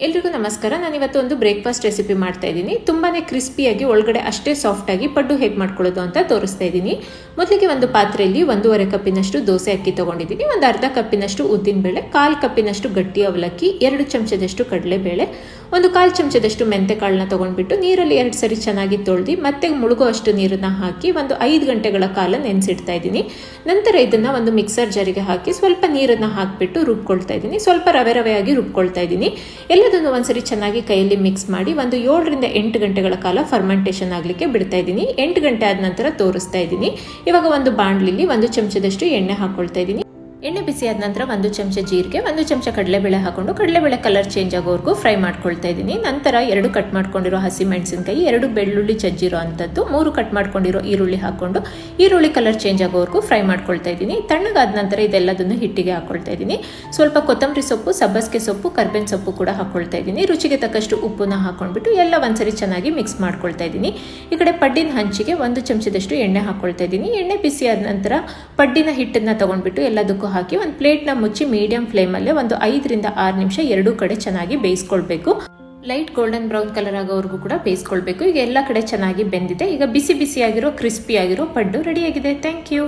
ಎಲ್ರಿಗೂ ನಮಸ್ಕಾರ. ನಾನು ಇವತ್ತು ಒಂದು ಬ್ರೇಕ್ಫಾಸ್ಟ್ ರೆಸಿಪಿ ಮಾಡ್ತಾ ಇದ್ದೀನಿ. ತುಂಬಾನೇ ಕ್ರಿಸ್ಪಿಯಾಗಿ ಒಳಗಡೆ ಅಷ್ಟೇ ಸಾಫ್ಟ್ ಆಗಿ ಪಡ್ಡು ಹೇಗೆ ಮಾಡ್ಕೊಳ್ಳೋದು ಅಂತ ತೋರಿಸ್ತಾ ಇದ್ದೀನಿ. ಮೊದಲಿಗೆ ಒಂದು ಪಾತ್ರೆಯಲ್ಲಿ 1.5 ಕಪ್ಪಿನಷ್ಟು ದೋಸೆ ಅಕ್ಕಿ ತಗೊಂಡಿದ್ದೀನಿ, ಒಂದು ಅರ್ಧ ಕಪ್ಪಿನಷ್ಟು ಉದ್ದಿನಬೇಳೆ, 1/4 ಕಪ್ಪಿನಷ್ಟು ಗಟ್ಟಿ ಅವಲಕ್ಕಿ, 2 ಚಮಚದಷ್ಟು ಕಡಲೆಬೇಳೆ, ಒಂದು 1/4 ಚಮಚದಷ್ಟು ಮೆಂತೆಕಾಳನ್ನ ತಗೊಂಡ್ಬಿಟ್ಟು ನೀರಲ್ಲಿ 2 ಸರಿ ಚೆನ್ನಾಗಿ ತೊಳೆದು ಮತ್ತೆ ಮುಳುಗುವಷ್ಟು ನೀರನ್ನ ಹಾಕಿ ಒಂದು 5 ಗಂಟೆಗಳ ಕಾಲ ನೆನೆಸಿಡ್ತಾ ಇದ್ದೀನಿ. ನಂತರ ಇದನ್ನ ಒಂದು ಮಿಕ್ಸರ್ ಜಾರಿಗೆ ಹಾಕಿ ಸ್ವಲ್ಪ ನೀರನ್ನ ಹಾಕಿಬಿಟ್ಟು ರುಬ್ಕೊಳ್ತಾ ಇದ್ದೀನಿ. ಸ್ವಲ್ಪ ರವೆಯಾಗಿ ರುಬ್ಕೊಳ್ತಾ ಇದ್ದೀನಿ. ಎಲ್ಲದನ್ನು ಒಂದ್ಸರಿ ಚೆನ್ನಾಗಿ ಕೈಯಲ್ಲಿ ಮಿಕ್ಸ್ ಮಾಡಿ ಒಂದು 7 ರಿಂದ 8 ಗಂಟೆಗಳ ಕಾಲ ಫರ್ಮೆಂಟೇಷನ್ ಆಗಲಿಕ್ಕೆ ಬಿಡ್ತಾ ಇದ್ದೀನಿ. 8 ಗಂಟೆ ಆದ ನಂತರ ತೋರಿಸ್ತಾ ಇದ್ದೀನಿ. ಇವಾಗ ಒಂದು ಬಾಣಲಿಲಿ 1 ಚಮಚದಷ್ಟು ಎಣ್ಣೆ ಹಾಕೊಳ್ತಾ ಇದ್ದೀನಿ. ಎಣ್ಣೆ ಬಿಸಿ ಆದ ನಂತರ 1 ಚಮಚ ಜೀರಿಗೆ, 1 ಚಮಚ ಕಡಲೆಬೇಳೆ ಹಾಕೊಂಡು ಕಡಲೆಬೇಳೆ ಕಲರ್ ಚೇಂಜ್ ಆಗೋವರೆಗೂ ಫ್ರೈ ಮಾಡ್ಕೊಳ್ತಾ ಇದ್ದೀನಿ. ನಂತರ 2 ಕಟ್ ಮಾಡ್ಕೊಂಡಿರೋ ಹಸಿ ಮೆಣಸಿನಕಾಯಿ, 2 ಬೆಳ್ಳುಳ್ಳಿ ಚಜ್ಜಿರೋ ಅಂಥದ್ದು, 3 ಕಟ್ ಮಾಡ್ಕೊಂಡಿರೋ ಈರುಳ್ಳಿ ಹಾಕೊಂಡು ಈರುಳ್ಳಿ ಕಲರ್ ಚೇಂಜ್ ಆಗೋವರೆಗೂ ಫ್ರೈ ಮಾಡ್ಕೊಳ್ತಾ ಇದ್ದೀನಿ. ತಣ್ಣಗಾದ ನಂತರ ಇದೆಲ್ಲದನ್ನು ಹಿಟ್ಟಿಗೆ ಹಾಕೊಳ್ತಾ ಇದ್ದೀನಿ. ಸ್ವಲ್ಪ ಕೊತ್ತಂಬರಿ ಸೊಪ್ಪು, ಸಬ್ಬಸಿಗೆ ಸೊಪ್ಪು, ಕರ್ಬೇವಿನ ಸೊಪ್ಪು ಕೂಡ ಹಾಕೊಳ್ತಾ ಇದ್ದೀನಿ. ರುಚಿಗೆ ತಕ್ಕಷ್ಟು ಉಪ್ಪನ್ನ ಹಾಕೊಂಡ್ಬಿಟ್ಟು ಎಲ್ಲ ಒಂದ್ಸರಿ ಚೆನ್ನಾಗಿ ಮಿಕ್ಸ್ ಮಾಡ್ಕೊಳ್ತಾ ಇದ್ದೀನಿ. ಈ ಕಡೆ ಪಡ್ಡಿನ ಹಂಚಿಗೆ 1 ಚಮಚದಷ್ಟು ಎಣ್ಣೆ ಹಾಕೊಳ್ತಾ ಇದ್ದೀನಿ. ಎಣ್ಣೆ ಬಿಸಿ ಆದ ನಂತರ ಪಡ್ಡಿನ ಹಿಟ್ಟನ್ನ ತಗೊಂಡ್ಬಿಟ್ಟು ಎಲ್ಲದಕ್ಕೂ ಹಾಕಿ ಒಂದು ಪ್ಲೇಟ್ನ ಮುಚ್ಚಿ ಮೀಡಿಯಂ ಫ್ಲೇಮಲ್ಲೇ ಒಂದು 5 ರಿಂದ 6 ನಿಮಿಷ ಎರಡೂ ಕಡೆ ಚೆನ್ನಾಗಿ ಬೇಯಿಸ್ಕೊಳ್ಬೇಕು. ಲೈಟ್ ಗೋಲ್ಡನ್ ಬ್ರೌನ್ ಕಲರ್ ಆಗೋವರೆಗೂ ಕೂಡ ಬೇಯಿಸ್ಕೊಳ್ಬೇಕು. ಈಗ ಎಲ್ಲ ಕಡೆ ಚೆನ್ನಾಗಿ ಬೆಂದಿದೆ. ಈಗ ಬಿಸಿ ಬಿಸಿಯಾಗಿರೋ ಕ್ರಿಸ್ಪಿ ಆಗಿರೋ ಪಡ್ಡು ರೆಡಿಯಾಗಿದೆ. Thank you.